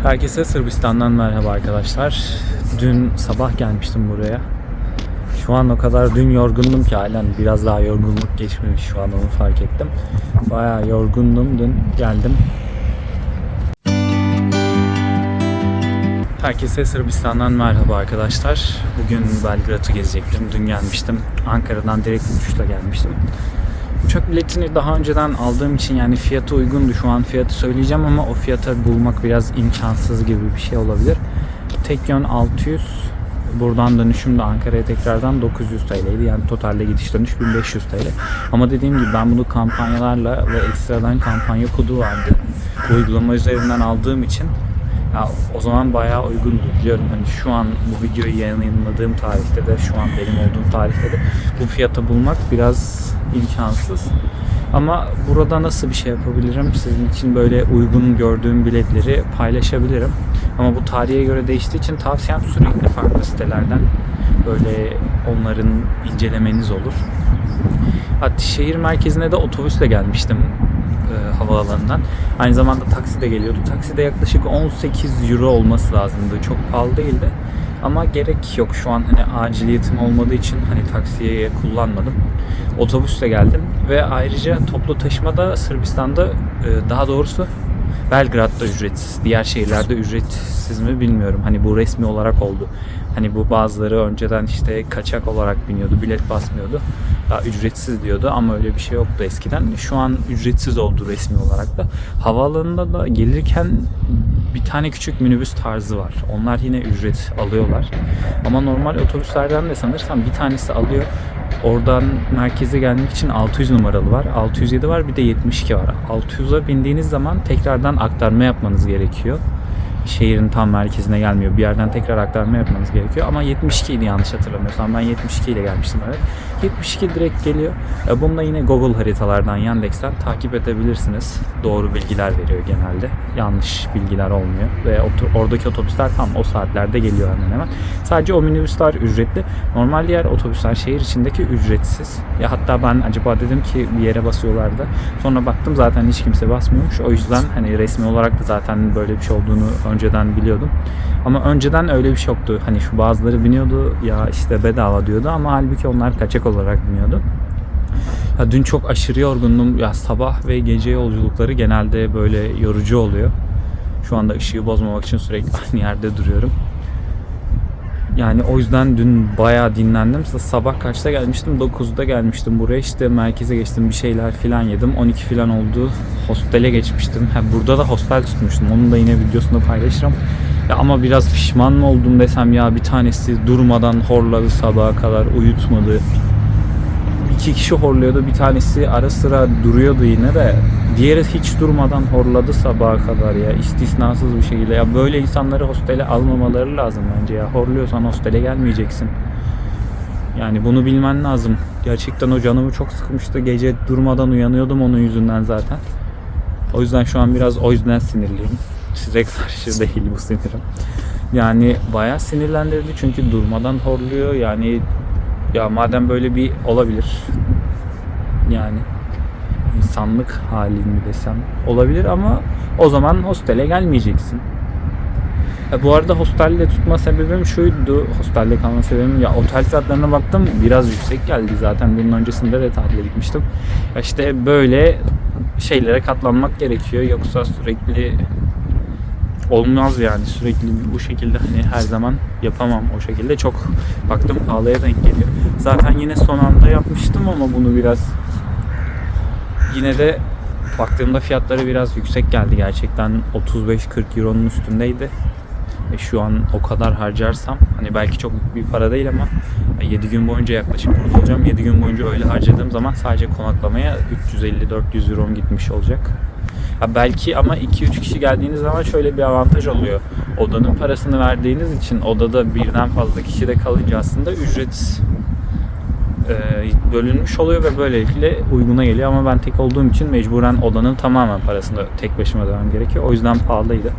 Herkese Sırbistan'dan merhaba arkadaşlar. Dün sabah gelmiştim buraya. Şu an o kadar dün yorgundum ki halen biraz daha yorgunluk geçmemiş, şu an onu fark ettim. Bayağı yorgundum, dün geldim. Herkese Sırbistan'dan merhaba arkadaşlar. Bugün Belgrad'ı gezecektim. Dün gelmiştim. Ankara'dan direkt uçuşla gelmiştim. Uçak biletini daha önceden aldığım için yani fiyatı uygundu. Şu an fiyatı söyleyeceğim ama o fiyatı bulmak biraz imkansız gibi bir şey olabilir. Tek yön 600. Buradan dönüşüm de Ankara'ya tekrardan 900 TL'ydi. Yani totalde gidiş dönüş 1500 TL. Ama dediğim gibi ben bunu kampanyalarla ve ekstradan kampanya kodu vardı. Bu uygulama üzerinden aldığım için ya o zaman bayağı uygundu. Biliyorum hani şu an bu videoyu yayınladığım tarihte de şu an benim olduğum tarihte de bu fiyata bulmak biraz imkansız. Ama burada nasıl bir şey yapabilirim? Sizin için böyle uygun gördüğüm biletleri paylaşabilirim. Ama bu tarihe göre değiştiği için tavsiyem sürekli farklı sitelerden böyle onların incelemeniz olur. Hatta şehir merkezine de otobüsle gelmiştim havaalanından. Aynı zamanda taksi de geliyordu. Taksi de yaklaşık 18 euro olması lazımdı. Çok pahalı değildi. Ama gerek yok. Şu an hani aciliyetim olmadığı için hani taksiye kullanmadım. Otobüsle geldim ve ayrıca toplu taşıma da Sırbistan'da daha doğrusu Belgrad'da ücretsiz. Diğer şehirlerde ücretsiz mi bilmiyorum. Hani bu resmi olarak oldu. Hani bu bazıları önceden işte kaçak olarak biniyordu, bilet basmıyordu. Daha ücretsiz diyordu ama öyle bir şey yoktu eskiden. Şu an ücretsiz oldu resmi olarak da. Havaalanında da gelirken bir tane küçük minibüs tarzı var. Onlar yine ücret alıyorlar. Ama normal otobüslerden de sanırsam bir tanesi alıyor. Oradan merkeze gelmek için 600 numaralı var, 607 var, bir de 72 var. 600'a bindiğiniz zaman tekrardan aktarma yapmanız gerekiyor. Şehrin tam merkezine gelmiyor. Bir yerden tekrar aktarma yapmanız gerekiyor. Ama 72 idi yanlış hatırlamıyorsam. Ben 72 ile gelmiştim, evet. 72 direkt geliyor. Bunu da yine Google haritalardan, Yandex'ten takip edebilirsiniz. Doğru bilgiler veriyor genelde. Yanlış bilgiler olmuyor. Ve oradaki otobüsler tam o saatlerde geliyor hemen. Sadece o minibüsler ücretli. Normal diğer otobüsler şehir içindeki ücretsiz. Ya hatta ben acaba dedim ki bir yere basıyorlardı. Sonra baktım zaten hiç kimse basmıyormuş. O yüzden hani resmi olarak da zaten böyle bir şey olduğunu önceden biliyordum. Ama önceden öyle bir şey yoktu. Hani şu bazıları biniyordu ya işte bedava diyordu ama halbuki onlar kaçak olarak biniyordu. Ya dün çok aşırı yorgundum. Ya sabah ve gece yolculukları genelde böyle yorucu oluyor. Şu anda ışığı bozmamak için sürekli aynı yerde duruyorum. Yani o yüzden dün bayağı dinlendim. Sabah kaçta gelmiştim? 9'da gelmiştim buraya. İşte merkeze geçtim. Bir şeyler filan yedim. 12 filan oldu. Hostele geçmiştim. Burada da hostel tutmuştum. Onun da yine videosunu paylaşırım. Ya ama biraz pişman mı oldum desem ya, bir tanesi durmadan horladı sabaha kadar, uyutmadı. 2 kişi horluyordu. Bir tanesi ara sıra duruyordu yine de. Diğeri hiç durmadan horladı sabaha kadar ya. İstisnasız bir şekilde. Ya böyle insanları hostele almamaları lazım bence ya. Horluyorsan hostele gelmeyeceksin. Yani bunu bilmen lazım. Gerçekten o canımı çok sıkmıştı. Gece durmadan uyanıyordum onun yüzünden zaten. O yüzden şu an biraz o yüzden sinirliyim. Size karşı değil bu sinirim. Yani bayağı sinirlendirdi çünkü durmadan horluyor. Yani ya madem böyle bir olabilir, yani insanlık halin mi desem olabilir ama o zaman hostele gelmeyeceksin. Bu arada hostelde tutma sebebim şuydu, hostelde kalma sebebim ya otel fiyatlarına baktım biraz yüksek geldi zaten, bunun öncesinde de tatile gitmiştim. Ya işte böyle şeylere katlanmak gerekiyor, yoksa sürekli olmaz yani, sürekli bu şekilde hani her zaman yapamam o şekilde, çok baktım pahalıya denk geliyor. Zaten yine son anda yapmıştım ama bunu biraz yine de baktığımda fiyatları biraz yüksek geldi gerçekten, 35-40 euronun üstündeydi. Şu an o kadar harcarsam hani belki çok büyük bir para değil ama 7 gün boyunca yaklaşık burada olacağım. 7 gün boyunca öyle harcadığım zaman sadece konaklamaya 350-400 eurom gitmiş olacak. Ya belki ama 2-3 kişi geldiğiniz zaman şöyle bir avantaj oluyor. Odanın parasını verdiğiniz için odada birden fazla kişi de kalınca aslında ücret bölünmüş oluyor ve böylelikle uyguna geliyor. Ama ben tek olduğum için mecburen odanın tamamen parasını tek başıma ödemem gerekiyor. O yüzden pahalıydı.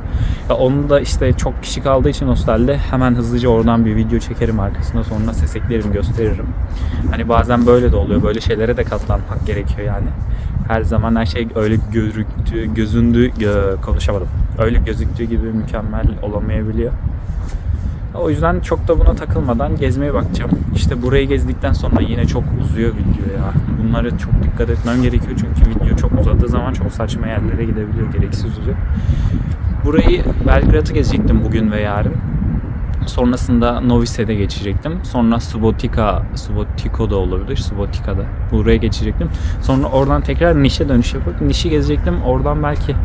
Ya onu da işte çok kişi kaldığı için hostelde hemen hızlıca oradan bir video çekerim arkasına, sonra ses eklerim, gösteririm. Hani bazen böyle de oluyor. Böyle şeylere de katlanmak gerekiyor yani. Her zaman her şey öyle konuşamadım. Öyle gözüktüğü gibi mükemmel olamayabiliyor. O yüzden çok da buna takılmadan gezmeye bakacağım. İşte burayı gezdikten sonra yine çok uzuyor video ya. Bunlara çok dikkat etmem gerekiyor çünkü video çok uzadığı zaman çok saçma yerlere gidebiliyor, gereksiz uzuyor. Burayı, Belgrad'ı gezecektim bugün ve yarın. Sonrasında Novi Sad'e geçecektim. Sonra Subotico'da olabilir. Subotica'da. Buraya geçecektim. Sonra oradan tekrar Niš'e dönüş yapıp Niš'i gezecektim. Oradan belki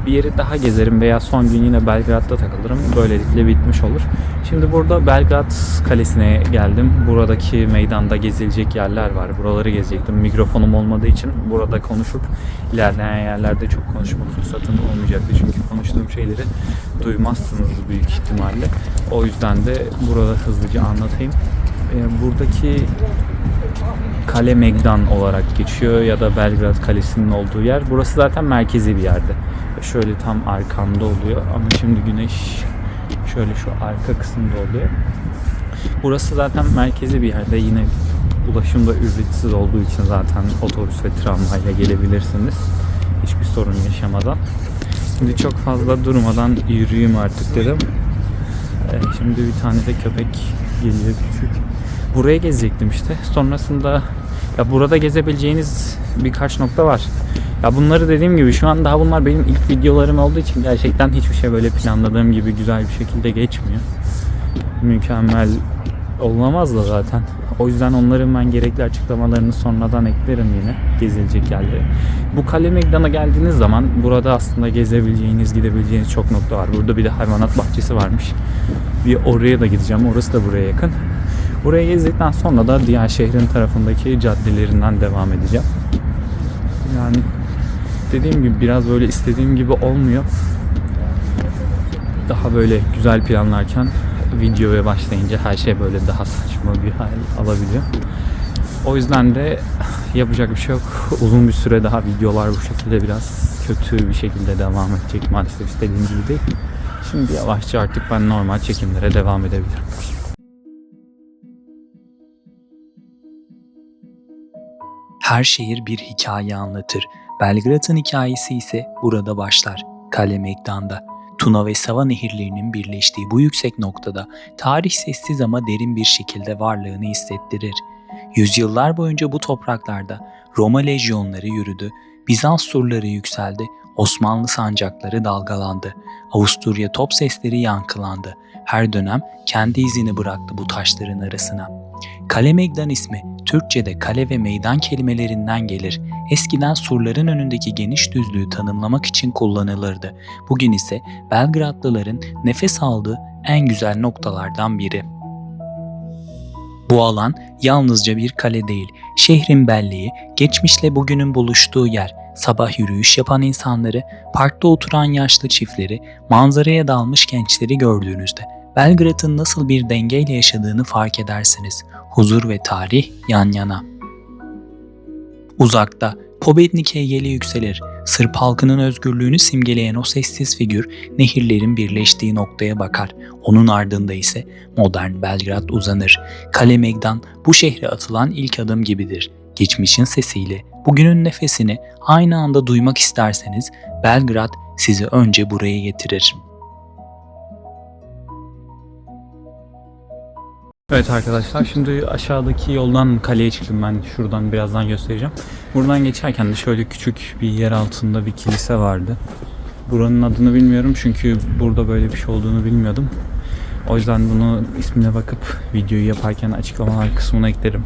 bir yeri daha gezerim veya son gün yine Belgrad'da takılırım. Böylelikle bitmiş olur. Şimdi burada Belgrad Kalesi'ne geldim. Buradaki meydanda gezilecek yerler var. Buraları gezecektim. Mikrofonum olmadığı için burada konuşup ilerleyen yerlerde çok konuşma fırsatım olmayacaktı. Çünkü konuştuğum şeyleri duymazsınız büyük ihtimalle. O yüzden de burada hızlıca anlatayım. Buradaki Kale Megdan olarak geçiyor ya da Belgrad Kalesi'nin olduğu yer. Burası zaten merkezi bir yerde. Şöyle tam arkamda oluyor ama şimdi güneş şöyle şu arka kısımda oluyor. Burası zaten merkezi bir yerde. Yine ulaşım da ücretsiz olduğu için zaten otobüs ve tramvayla gelebilirsiniz. Hiçbir sorun yaşamadan. Şimdi çok fazla durmadan yürüyeyim artık dedim. Şimdi bir tane de köpek geliyor küçük. Buraya gezecektim işte. Sonrasında ya burada gezebileceğiniz birkaç nokta var. Ya bunları dediğim gibi şu an daha bunlar benim ilk videolarım olduğu için gerçekten hiçbir şey böyle planladığım gibi güzel bir şekilde geçmiyor. Mükemmel olamaz da zaten. O yüzden onların ben gerekli açıklamalarını sonradan eklerim yine gezilecek yerleri. Bu Kale Megdan'a geldiğiniz zaman burada aslında gezebileceğiniz, gidebileceğiniz çok nokta var. Burada bir de hayvanat bahçesi varmış. Bir oraya da gideceğim. Orası da buraya yakın. Buraya gezdikten sonra da diğer şehrin tarafındaki caddelerinden devam edeceğim. Yani dediğim gibi biraz böyle istediğim gibi olmuyor. Daha böyle güzel planlarken videoya başlayınca her şey böyle daha saçma bir hal alabiliyor. O yüzden de yapacak bir şey yok. Uzun bir süre daha videolar bu şekilde biraz kötü bir şekilde devam edecek maalesef, istediğim gibi değil. Şimdi yavaşça artık ben normal çekimlere devam edebilirim. Her şehir bir hikaye anlatır. Belgrad'ın hikayesi ise burada başlar. Kale Megdan'da. Tuna ve Sava nehirlerinin birleştiği bu yüksek noktada tarih sessiz ama derin bir şekilde varlığını hissettirir. Yüzyıllar boyunca bu topraklarda Roma lejyonları yürüdü, Bizans surları yükseldi, Osmanlı sancakları dalgalandı, Avusturya top sesleri yankılandı. Her dönem kendi izini bıraktı bu taşların arasına. Kale Megdan ismi Türkçe'de kale ve meydan kelimelerinden gelir. Eskiden surların önündeki geniş düzlüğü tanımlamak için kullanılırdı. Bugün ise Belgradlıların nefes aldığı en güzel noktalardan biri. Bu alan yalnızca bir kale değil, şehrin belleği, geçmişle bugünün buluştuğu yer. Sabah yürüyüş yapan insanları, parkta oturan yaşlı çiftleri, manzaraya dalmış gençleri gördüğünüzde Belgrad'ın nasıl bir dengeyle yaşadığını fark edersiniz. Huzur ve tarih yan yana. Uzakta Pobednik heykeli yükselir. Sırp halkının özgürlüğünü simgeleyen o sessiz figür nehirlerin birleştiği noktaya bakar. Onun ardında ise modern Belgrad uzanır. Kale Megdan bu şehre atılan ilk adım gibidir. Geçmişin sesiyle bugünün nefesini aynı anda duymak isterseniz Belgrad sizi önce buraya getirir. Evet arkadaşlar, şimdi aşağıdaki yoldan kaleye çıktım, ben şuradan birazdan göstereceğim. Buradan geçerken de şöyle küçük bir yer altında bir kilise vardı. Buranın adını bilmiyorum çünkü burada böyle bir şey olduğunu bilmiyordum. O yüzden bunu ismine bakıp videoyu yaparken açıklamalar kısmına eklerim.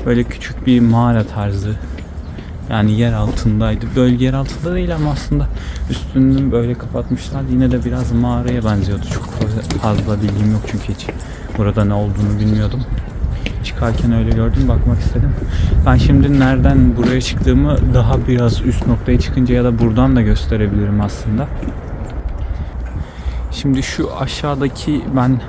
Böyle küçük bir mağara tarzı, yani yer altındaydı. Böyle yer altında değil ama aslında üstünü böyle kapatmışlar. Yine de biraz mağaraya benziyordu. Çok fazla bilgim yok çünkü hiç burada ne olduğunu bilmiyordum. Çıkarken öyle gördüm, bakmak istedim. Ben şimdi nereden buraya çıktığımı daha biraz üst noktaya çıkınca ya da buradan da gösterebilirim aslında. Şimdi şu aşağıdaki, ben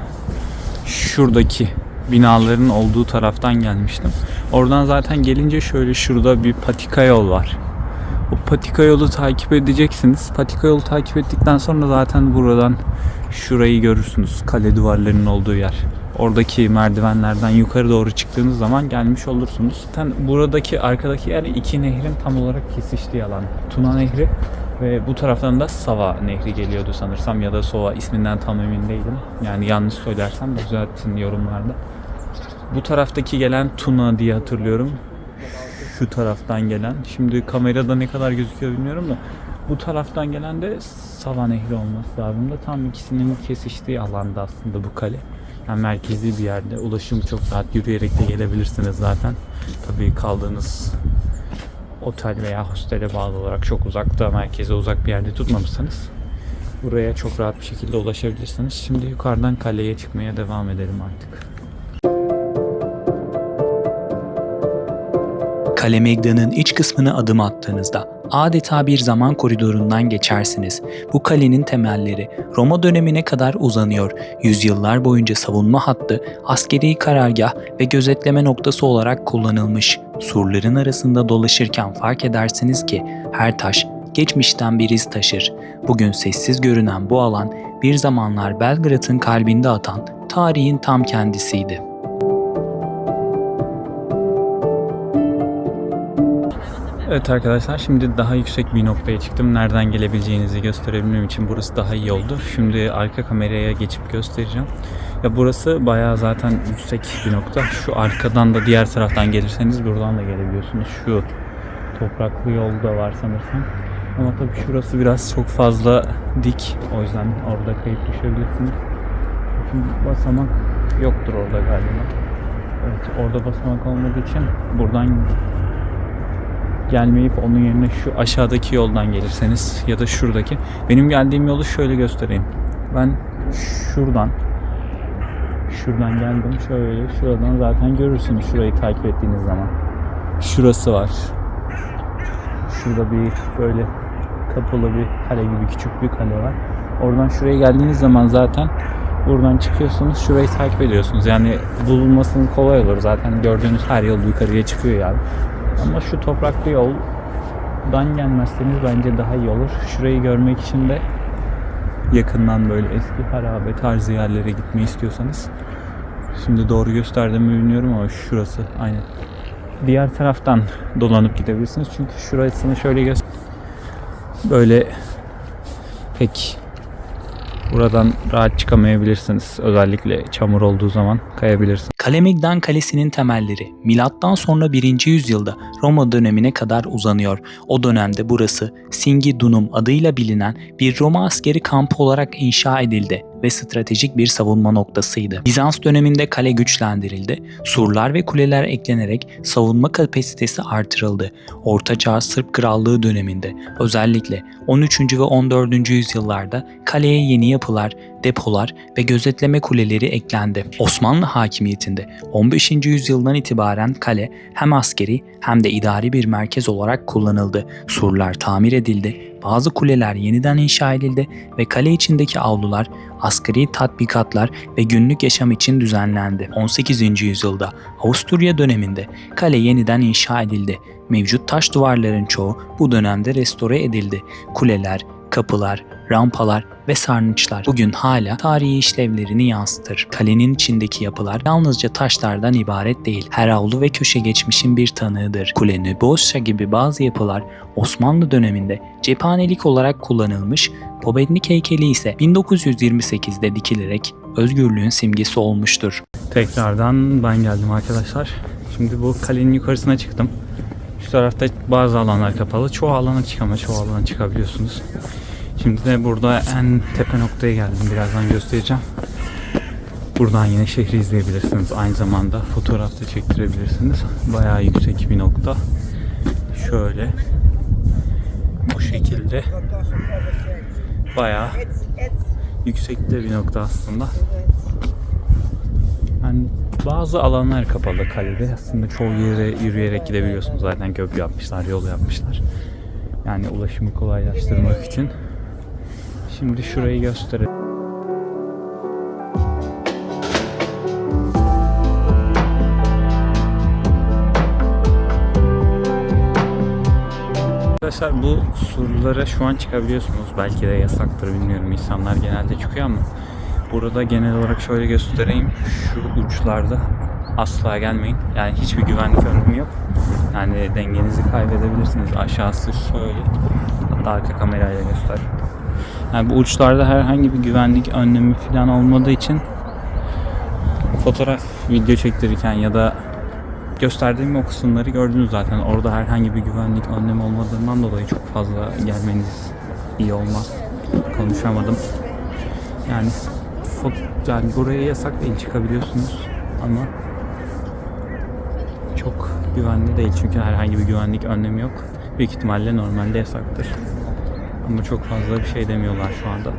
şuradaki binaların olduğu taraftan gelmiştim. Oradan zaten gelince şöyle şurada bir patika yol var. O patika yolu takip edeceksiniz. Patika yolu takip ettikten sonra zaten buradan şurayı görürsünüz. Kale duvarlarının olduğu yer. Oradaki merdivenlerden yukarı doğru çıktığınız zaman gelmiş olursunuz. Zaten buradaki arkadaki yer iki nehrin tam olarak kesiştiği alan. Tuna Nehri Ve bu taraftan da Sava Nehri geliyordu sanırsam, ya da Sova, isminden tam emin değilim. Yani yanlış söylersem de düzeltin yorumlarda. Bu taraftaki gelen Tuna diye hatırlıyorum. Şu taraftan gelen. Şimdi kamerada ne kadar gözüküyor bilmiyorum da bu taraftan gelen de Sava Nehri olması lazım da tam ikisinin kesiştiği alanda aslında bu kale. Yani merkezi bir yerde. Ulaşım çok rahat, yürüyerek de gelebilirsiniz zaten. Tabii kaldığınız otel veya hostele bağlı olarak çok uzakta, merkeze uzak bir yerde tutmamışsanız buraya çok rahat bir şekilde ulaşabilirsiniz. Şimdi yukarıdan kaleye çıkmaya devam edelim artık. Kale Meydanı'nın iç kısmına adım attığınızda adeta bir zaman koridorundan geçersiniz. Bu kalenin temelleri Roma dönemine kadar uzanıyor. Yüzyıllar boyunca savunma hattı, askeri karargah ve gözetleme noktası olarak kullanılmış. Surların arasında dolaşırken fark edersiniz ki her taş geçmişten bir iz taşır. Bugün sessiz görünen bu alan bir zamanlar Belgrad'ın kalbinde atan tarihin tam kendisiydi. Evet arkadaşlar, şimdi daha yüksek bir noktaya çıktım. Nereden gelebileceğinizi gösterebilmem için burası daha iyi oldu. Şimdi arka kameraya geçip göstereceğim. Ya burası bayağı zaten yüksek bir nokta. Şu arkadan da diğer taraftan gelirseniz buradan da gelebiliyorsunuz. Şu topraklı yol da var sanırsam. Ama tabii şurası biraz çok fazla dik. O yüzden orada kayıp düşebilirsiniz. Şimdi basamak yoktur orada galiba. Evet, orada basamak olmadığı için buradan gelmeyip onun yerine şu aşağıdaki yoldan gelirseniz ya da şuradaki. Benim geldiğim yolu şöyle göstereyim. Ben şuradan geldim. Şöyle şuradan zaten görürsünüz şurayı takip ettiğiniz zaman. Şurası var. Şurada bir böyle kapalı bir kale gibi küçük bir kale var. Oradan şuraya geldiğiniz zaman zaten buradan çıkıyorsunuz. Şurayı takip ediyorsunuz. Yani bulunmasının kolay olur. Zaten gördüğünüz her yol yukarıya çıkıyor yani. Ama şu topraklı yoldan gelmezseniz bence daha iyi olur. Şurayı görmek için de yakından böyle eski harabe tarzı yerlere gitmeyi istiyorsanız, şimdi doğru gösterdim mi bilmiyorum ama şurası aynen. Diğer taraftan dolanıp gidebilirsiniz. Çünkü şurasını şöyle böyle pek buradan rahat çıkamayabilirsiniz. Özellikle çamur olduğu zaman kayabilirsiniz. Kale Meydan Kalesi'nin temelleri milattan sonra 1. yüzyılda Roma dönemine kadar uzanıyor. O dönemde burası Singidunum adıyla bilinen bir Roma askeri kampı olarak inşa edildi ve stratejik bir savunma noktasıydı. Bizans döneminde kale güçlendirildi, surlar ve kuleler eklenerek savunma kapasitesi artırıldı. Ortaçağ Sırp Krallığı döneminde özellikle 13. ve 14. yüzyıllarda kaleye yeni yapılar, depolar ve gözetleme kuleleri eklendi. Osmanlı hakimiyetinde 15. yüzyıldan itibaren kale hem askeri hem de idari bir merkez olarak kullanıldı. Surlar tamir edildi, bazı kuleler yeniden inşa edildi ve kale içindeki avlular, askeri tatbikatlar ve günlük yaşam için düzenlendi. 18. yüzyılda Avusturya döneminde kale yeniden inşa edildi. Mevcut taş duvarların çoğu bu dönemde restore edildi. Kuleler, kapılar, rampalar ve sarnıçlar bugün hala tarihi işlevlerini yansıtır. Kalenin içindeki yapılar yalnızca taşlardan ibaret değil, her avlu ve köşe geçmişin bir tanığıdır. Kule Nebosça gibi bazı yapılar Osmanlı döneminde cephanelik olarak kullanılmış, Pobednik heykeli ise 1928'de dikilerek özgürlüğün simgesi olmuştur. Tekrardan ben geldim arkadaşlar. Şimdi bu kalenin yukarısına çıktım. Şu tarafta bazı alanlar kapalı. Çoğu alana çoğu alana çıkabiliyorsunuz. Şimdi de burada en tepe noktaya geldim. Birazdan göstereceğim. Buradan yine şehri izleyebilirsiniz. Aynı zamanda fotoğraf da çektirebilirsiniz. Bayağı yüksek bir nokta. Şöyle. Bu şekilde. Bayağı yüksekte bir nokta aslında. Yani bazı alanlar kapalı kalede. Aslında çoğu yere yürüyerek gidebiliyorsunuz. Zaten köprü yapmışlar, yol yapmışlar. Yani ulaşımı kolaylaştırmak için. Şimdi şurayı gösterelim. Arkadaşlar bu surlara şu an çıkabiliyorsunuz. Belki de yasaktır bilmiyorum. İnsanlar genelde çıkıyor ama burada genel olarak şöyle göstereyim. Şu uçlarda asla gelmeyin. Yani hiçbir güvenlik önlemi yok. Yani dengenizi kaybedebilirsiniz. Aşağısı şöyle. Hatta arka kamerayla göster. Yani bu uçlarda herhangi bir güvenlik önlemi falan olmadığı için fotoğraf, video çektirirken ya da gösterdiğim o kısımları gördünüz zaten. Orada herhangi bir güvenlik önlemi olmadığından dolayı çok fazla gelmeniz iyi olmaz. Konuşamadım. Yani buraya yasak değil, çıkabiliyorsunuz ama çok güvenli değil çünkü herhangi bir güvenlik önlemi yok. Büyük ihtimalle normalde yasaktır. Ama çok fazla bir şey demiyorlar şu anda.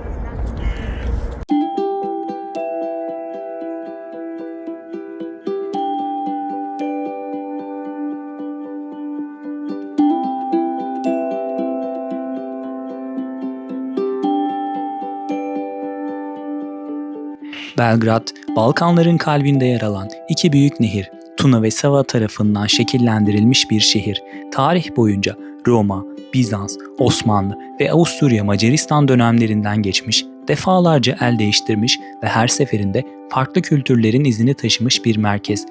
Belgrad, Balkanların kalbinde yer alan iki büyük nehir, Tuna ve Sava tarafından şekillendirilmiş bir şehir. Tarih boyunca Roma, Bizans, Osmanlı ve Avusturya Macaristan dönemlerinden geçmiş, defalarca el değiştirmiş ve her seferinde farklı kültürlerin izini taşımış bir merkez.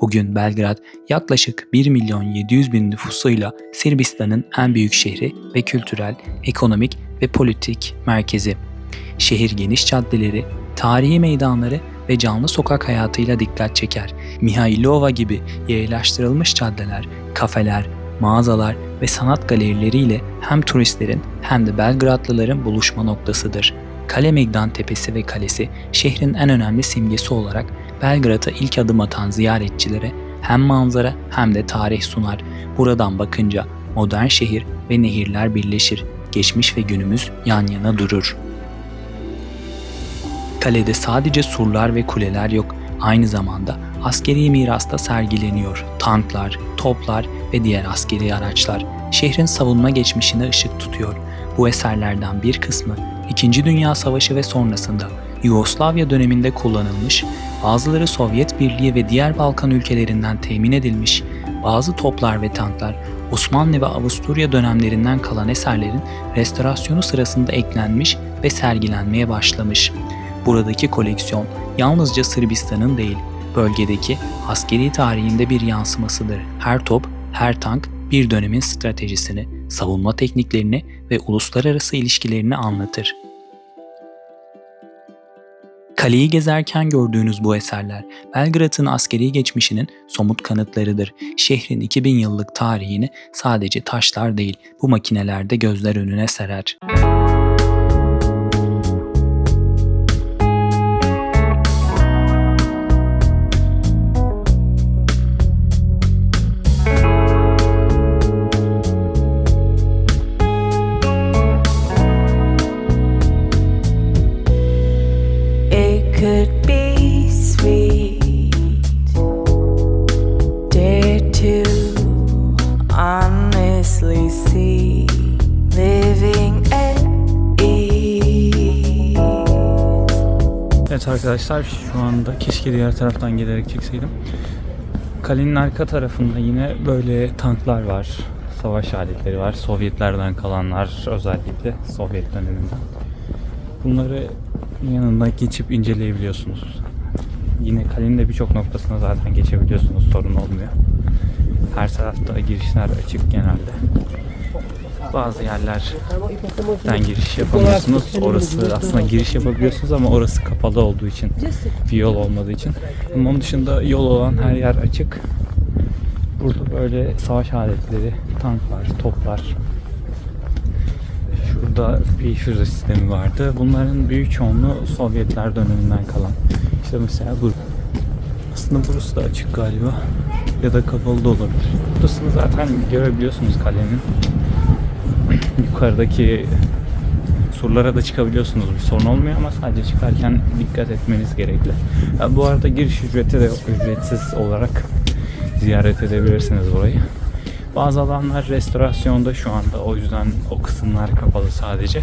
Bugün Belgrad yaklaşık 1.700.000 nüfusuyla Sırbistan'ın en büyük şehri ve kültürel, ekonomik ve politik merkezi. Şehir geniş caddeleri, tarihi meydanları ve canlı sokak hayatıyla dikkat çeker. Mihailova gibi yayalaştırılmış caddeler, kafeler, mağazalar ve sanat galerileriyle hem turistlerin hem de Belgradlıların buluşma noktasıdır. Kale Megdan Tepesi ve kalesi şehrin en önemli simgesi olarak Belgrad'a ilk adım atan ziyaretçilere hem manzara hem de tarih sunar. Buradan bakınca modern şehir ve nehirler birleşir. Geçmiş ve günümüz yan yana durur. Kalede sadece surlar ve kuleler yok, aynı zamanda askeri miras da sergileniyor. Tanklar, toplar ve diğer askeri araçlar şehrin savunma geçmişine ışık tutuyor. Bu eserlerden bir kısmı 2. Dünya Savaşı ve sonrasında Yugoslavya döneminde kullanılmış, bazıları Sovyet Birliği ve diğer Balkan ülkelerinden temin edilmiş, bazı toplar ve tanklar Osmanlı ve Avusturya dönemlerinden kalan eserlerin restorasyonu sırasında eklenmiş ve sergilenmeye başlamış. Buradaki koleksiyon yalnızca Sırbistan'ın değil, bölgedeki askeri tarihinde bir yansımasıdır. Her top, her tank bir dönemin stratejisini, savunma tekniklerini ve uluslararası ilişkilerini anlatır. Kaleyi gezerken gördüğünüz bu eserler, Belgrad'ın askeri geçmişinin somut kanıtlarıdır. Şehrin 2000 yıllık tarihini sadece taşlar değil, bu makineler de gözler önüne serer. Could be sweet, dare to honestly see, living at ease. Evet arkadaşlar, şu anda keşke diğer taraftan gelerek çekseydim. Kalenin arka tarafında yine böyle tanklar var, savaş aletleri var, Sovyetlerden kalanlar, özellikle Sovyet döneminden. Bunları yanında geçip inceleyebiliyorsunuz. Yine kalenin de birçok noktasına zaten geçebiliyorsunuz, sorun olmuyor. Her tarafta girişler açık genelde. Bazı yerlerden giriş yapamıyorsunuz. Orası aslında giriş yapabiliyorsunuz ama orası kapalı olduğu için, bir yol olmadığı için. Ama onun dışında yol olan her yer açık. Burada böyle savaş aletleri, tanklar, toplar. Şurada bir füze sistemi vardı. Bunların büyük çoğunluğu Sovyetler döneminden kalan. İşte mesela bu. Aslında burası da açık galiba. Ya da kapalı da olabilir. Burasını zaten görebiliyorsunuz kalenin. Yukarıdaki surlara da çıkabiliyorsunuz. Bir sorun olmuyor ama sadece çıkarken dikkat etmeniz gerekli. Bu arada giriş ücreti de ücretsiz olarak ziyaret edebilirsiniz burayı. Bazı alanlar restorasyonda şu anda, o yüzden o kısımlar kapalı sadece.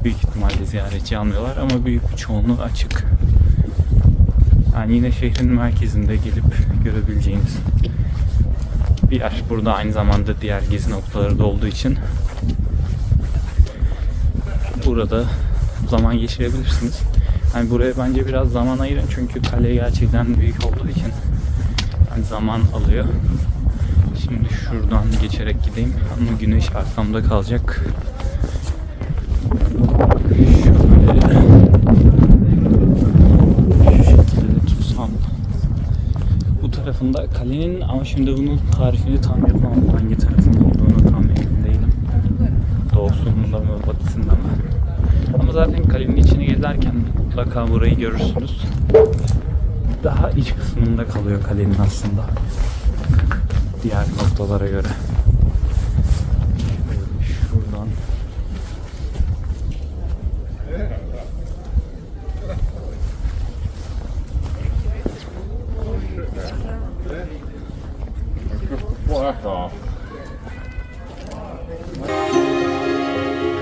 Büyük ihtimalle ziyaretçi almıyorlar ama büyük bir çoğunluğu açık. Yani yine şehrin merkezinde gelip görebileceğiniz bir yer. Burada aynı zamanda diğer gezi noktaları da olduğu için burada zaman geçirebilirsiniz. Yani buraya bence biraz zaman ayırın çünkü kale gerçekten büyük olduğu için yani zaman alıyor. Şimdi şuradan geçerek gideyim ama güneş arkamda kalacak. Şöyle şu şekilde tutsam. Bu tarafında kalenin ama şimdi bunun tarifini tam yapamam. Hangi tarafında olduğunu tam emin değilim. Doğusunda mı, batısında mı? Ama zaten kalenin içini gezerken mutlaka burayı görürsünüz. Daha iç kısmında kalıyor kalenin aslında. Diğer noktalara göre. Şuradan.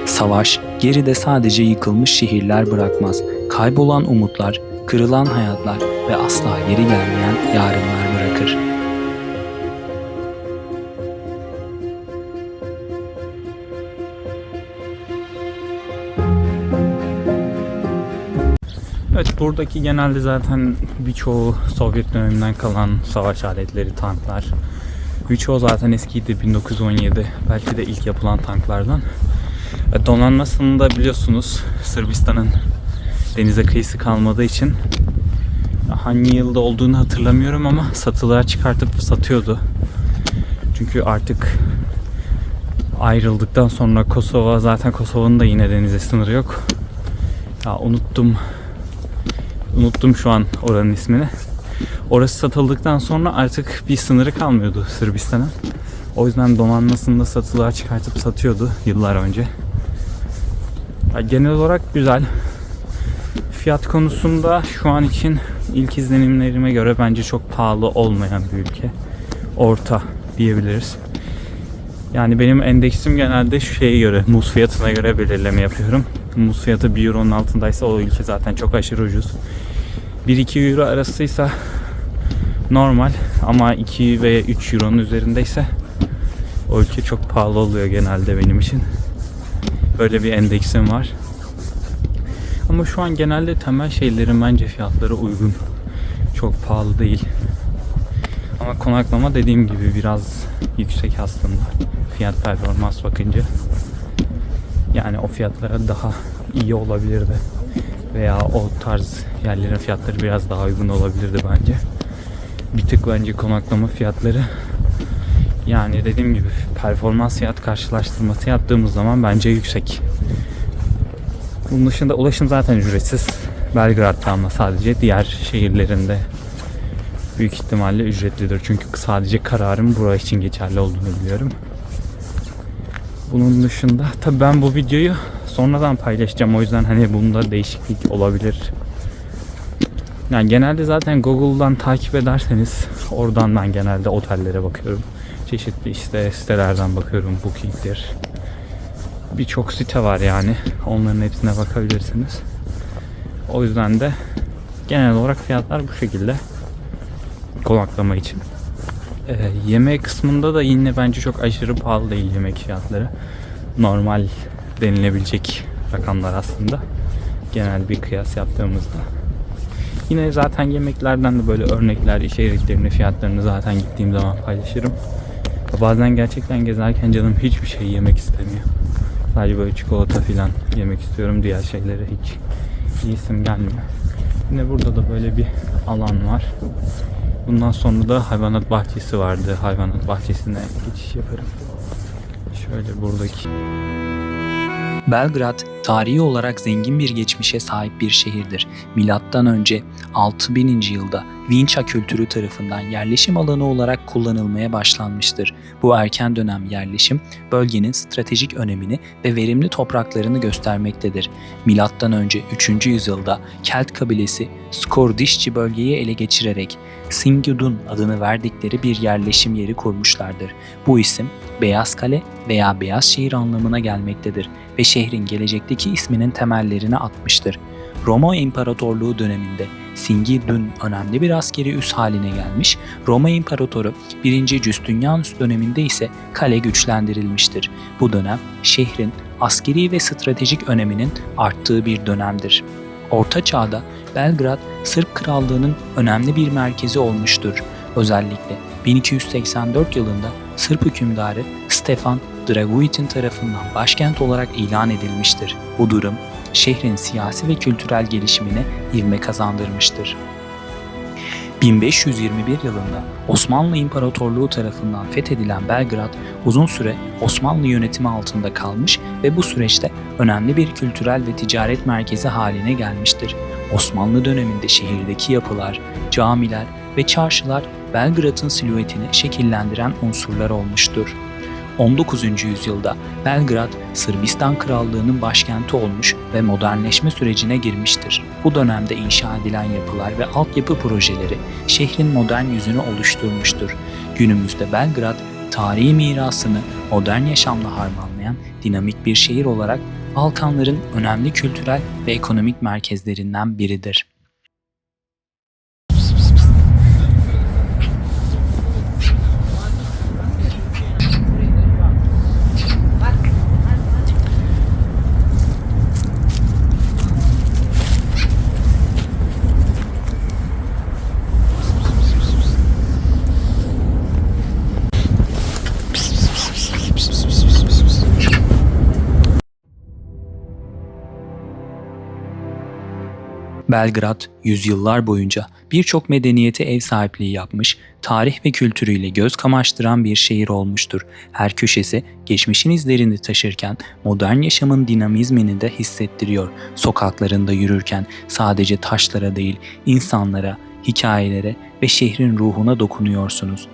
Savaş geride sadece yıkılmış şehirler bırakmaz. Kaybolan umutlar, kırılan hayatlar ve asla geri gelmeyen yarınlar bırakır. Evet, buradaki genelde zaten birçoğu Sovyet döneminden kalan savaş aletleri, tanklar. Birçoğu zaten eskiydi, 1917 belki de ilk yapılan tanklardan. Donanmasını da biliyorsunuz, Sırbistan'ın denize kıyısı kalmadığı için hangi yılda olduğunu hatırlamıyorum ama satılığa çıkartıp satıyordu. Çünkü artık ayrıldıktan sonra Kosova, zaten Kosova'nın da yine denize sınırı yok. Ya unuttum şu an oranın ismini. Orası satıldıktan sonra artık bir sınırı kalmıyordu Sırbistan'ın. O yüzden donanmasını da satılığa çıkartıp satıyordu yıllar önce. Genel olarak güzel. Fiyat konusunda şu an için ilk izlenimlerime göre bence çok pahalı olmayan bir ülke. Orta diyebiliriz. Yani benim endeksim genelde şu şeye göre, muz fiyatına göre belirleme yapıyorum. Muz fiyatı 1 euronun altındaysa o ülke zaten çok aşırı ucuz. 1-2 euro arasıysa normal ama 2 veya 3 euronun üzerindeyse o ülke çok pahalı oluyor genelde benim için. Böyle bir endeksim var. Ama şu an genelde temel şeylerin bence fiyatları uygun. Çok pahalı değil. Ama konaklama dediğim gibi biraz yüksek aslında. Fiyat performans bakınca. Yani o fiyatlara daha iyi olabilirdi. Veya o tarz yerlerin fiyatları biraz daha uygun olabilirdi bence. Bir tık bence konaklama fiyatları, yani dediğim gibi performans fiyat karşılaştırması yaptığımız zaman bence yüksek. Bunun dışında ulaşım zaten ücretsiz. Belgrad'da ama sadece, diğer şehirlerinde büyük ihtimalle ücretlidir. Çünkü sadece kararım buraya için geçerli olduğunu biliyorum. Bunun dışında tabii ben bu videoyu sonradan paylaşacağım. O yüzden hani bunda değişiklik olabilir. Yani genelde zaten Google'dan takip ederseniz oradan ben genelde otellere bakıyorum. Çeşitli işte sitelerden bakıyorum. Booking'dir. Birçok site var yani. Onların hepsine bakabilirsiniz. O yüzden de genel olarak fiyatlar bu şekilde. Konaklama için. Yemek kısmında da yine bence çok aşırı pahalı değil yemek fiyatları. Normal denilebilecek rakamlar aslında. Genel bir kıyas yaptığımızda. Yine zaten yemeklerden de böyle örnekler, içeriklerini, fiyatlarını zaten gittiğim zaman paylaşırım. Bazen gerçekten gezerken canım hiçbir şey yemek istemiyor. Sadece böyle çikolata falan yemek istiyorum. Diğer şeylere hiç yiyesim gelmiyor. Yine burada da böyle bir alan var. Bundan sonra da hayvanat bahçesi vardı. Hayvanat bahçesine geçiş yaparım. Şöyle buradaki. Belgrad, tarihi olarak zengin bir geçmişe sahip bir şehirdir. Milattan önce 6000. yılda Vinça kültürü tarafından yerleşim alanı olarak kullanılmaya başlanmıştır. Bu erken dönem yerleşim, bölgenin stratejik önemini ve verimli topraklarını göstermektedir. Milattan önce 3. yüzyılda Kelt kabilesi Skordişçi bölgeyi ele geçirerek Singidun adını verdikleri bir yerleşim yeri kurmuşlardır. Bu isim Beyaz Kale veya Beyaz Şehir anlamına gelmektedir ve şehrin gelecekteki isminin temellerini atmıştır. Roma İmparatorluğu döneminde Singidun önemli bir askeri üs haline gelmiş, Roma İmparatoru 1. Justinianus döneminde ise kale güçlendirilmiştir. Bu dönem şehrin askeri ve stratejik öneminin arttığı bir dönemdir. Orta Çağ'da Belgrad, Sırp Krallığı'nın önemli bir merkezi olmuştur. Özellikle 1284 yılında Sırp hükümdarı Stefan Dragutin tarafından başkent olarak ilan edilmiştir. Bu durum şehrin siyasi ve kültürel gelişimine ivme kazandırmıştır. 1521 yılında Osmanlı İmparatorluğu tarafından fethedilen Belgrad uzun süre Osmanlı yönetimi altında kalmış ve bu süreçte önemli bir kültürel ve ticaret merkezi haline gelmiştir. Osmanlı döneminde şehirdeki yapılar, camiler ve çarşılar Belgrad'ın silüetini şekillendiren unsurlar olmuştur. 19. yüzyılda Belgrad, Sırbistan Krallığı'nın başkenti olmuş ve modernleşme sürecine girmiştir. Bu dönemde inşa edilen yapılar ve altyapı projeleri şehrin modern yüzünü oluşturmuştur. Günümüzde Belgrad, tarihi mirasını modern yaşamla harmanlayan dinamik bir şehir olarak Balkanların önemli kültürel ve ekonomik merkezlerinden biridir. Belgrad, yüzyıllar boyunca birçok medeniyete ev sahipliği yapmış, tarih ve kültürüyle göz kamaştıran bir şehir olmuştur. Her köşesi geçmişin izlerini taşırken modern yaşamın dinamizmini de hissettiriyor. Sokaklarında yürürken sadece taşlara değil, insanlara, hikayelere ve şehrin ruhuna dokunuyorsunuz.